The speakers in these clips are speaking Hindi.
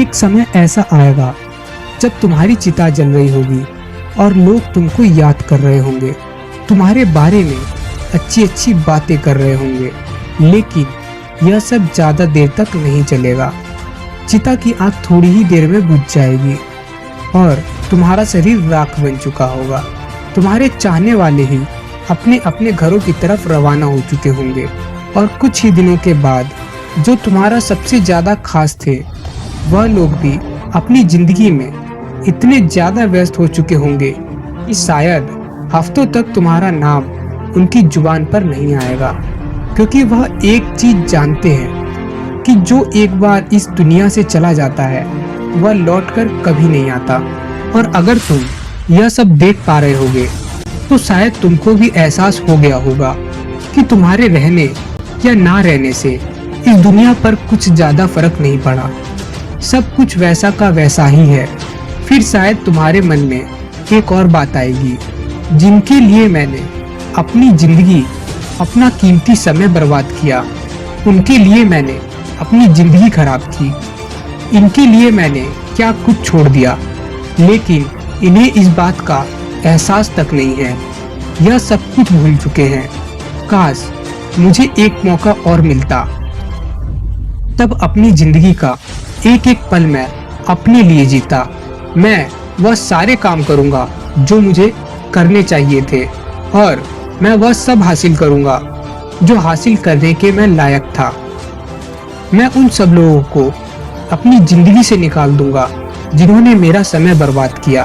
एक समय ऐसा आएगा जब तुम्हारी चिता जल रही होगी और लोग तुमको याद कर रहे होंगे, तुम्हारे बारे में अच्छी अच्छी बातें कर रहे होंगे, लेकिन यह सब ज़्यादा देर तक नहीं चलेगा। चिता की आग थोड़ी ही देर में बुझ जाएगी और तुम्हारा शरीर राख बन चुका होगा। तुम्हारे चाहने वाले ही अपने अपने घरों की तरफ रवाना हो चुके होंगे और कुछ ही दिनों के बाद जो तुम्हारा सबसे ज़्यादा खास थे वह लोग भी अपनी जिंदगी में इतने ज़्यादा व्यस्त हो चुके होंगे कि शायद हफ्तों तक तुम्हारा नाम उनकी जुबान पर नहीं आएगा, क्योंकि वह एक चीज जानते हैं कि जो एक बार इस दुनिया से चला जाता है वह लौटकर कभी नहीं आता। और अगर तुम यह सब देख पा रहे होगे तो शायद तुमको भी एहसास हो गया होगा कि तुम्हारे रहने या ना रहने से इस दुनिया पर कुछ ज्यादा फर्क नहीं पड़ा, सब कुछ वैसा का वैसा ही है। फिर शायद तुम्हारे मन में एक और बात आएगी, जिनके लिए मैंने अपनी जिंदगी, अपना कीमती समय बर्बाद किया, उनके लिए मैंने अपनी जिंदगी खराब की, इनके लिए मैंने क्या कुछ छोड़ दिया, लेकिन इन्हें इस बात का एहसास तक नहीं है। यह सब कुछ भूल चुके हैं। काश मुझे एक मौका और मिलता, तब अपनी जिंदगी का एक एक पल मैं अपने लिए जीता। मैं वह सारे काम करूंगा जो मुझे करने चाहिए थे और मैं वह सब हासिल करूंगा जो हासिल करने के मैं लायक था। मैं उन सब लोगों को अपनी जिंदगी से निकाल दूंगा जिन्होंने मेरा समय बर्बाद किया,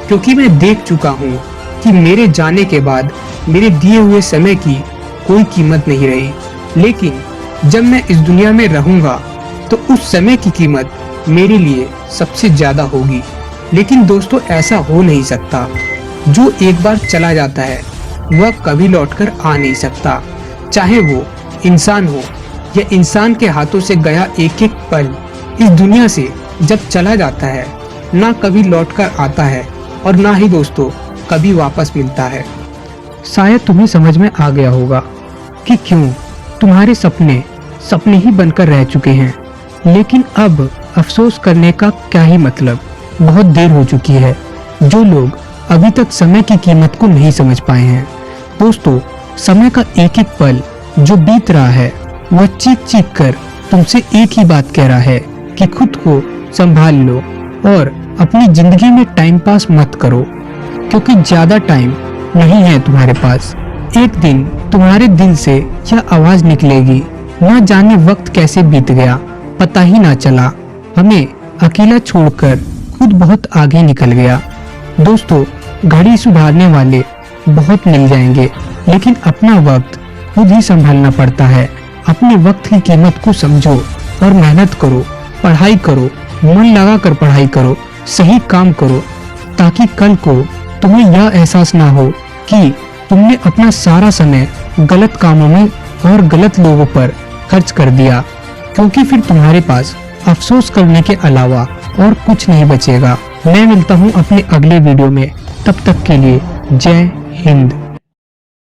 क्योंकि मैं देख चुका हूँ कि मेरे जाने के बाद मेरे दिए हुए समय की कोई कीमत नहीं रही। लेकिन जब मैं इस दुनिया में रहूंगा तो उस समय की कीमत मेरे लिए सबसे ज्यादा होगी। लेकिन दोस्तों, ऐसा हो नहीं सकता। जो एक बार चला जाता है वह कभी लौटकर आ नहीं सकता, चाहे वो इंसान हो या इंसान के हाथों से गया एक एक पल इस दुनिया से जब चला जाता है ना कभी लौटकर आता है और ना ही दोस्तों कभी वापस मिलता है। शायद तुम्हें समझ में आ गया होगा कि क्यों तुम्हारे सपने सपने ही बनकर रह चुके हैं, लेकिन अब अफसोस करने का क्या ही मतलब, बहुत देर हो चुकी है। जो लोग अभी तक समय की कीमत को नहीं समझ पाए हैं। दोस्तों, समय का एक एक पल जो बीत रहा है वह चीख चीख कर तुमसे एक ही बात कह रहा है कि खुद को संभाल लो और अपनी जिंदगी में टाइम पास मत करो, क्योंकि ज्यादा टाइम नहीं है तुम्हारे पास। एक दिन तुम्हारे दिल से यह आवाज निकलेगी, ना जाने वक्त कैसे बीत गया, पता ही ना चला, हमें अकेला छोड़कर खुद बहुत आगे निकल गया। दोस्तों, घड़ी सुधारने वाले बहुत मिल जाएंगे, लेकिन अपना वक्त खुद ही संभालना पड़ता है। अपने वक्त की कीमत को समझो और मेहनत करो, पढ़ाई करो, मन लगा कर पढ़ाई करो, सही काम करो, ताकि कल को तुम्हें यह एहसास ना हो कि तुमने अपना सारा समय गलत कामों में और गलत लोगों पर खर्च कर दिया, क्योंकि फिर तुम्हारे पास अफसोस करने के अलावा और कुछ नहीं बचेगा। मैं मिलता हूँ अपने अगले वीडियो में, तब तक के लिए जय हिंद।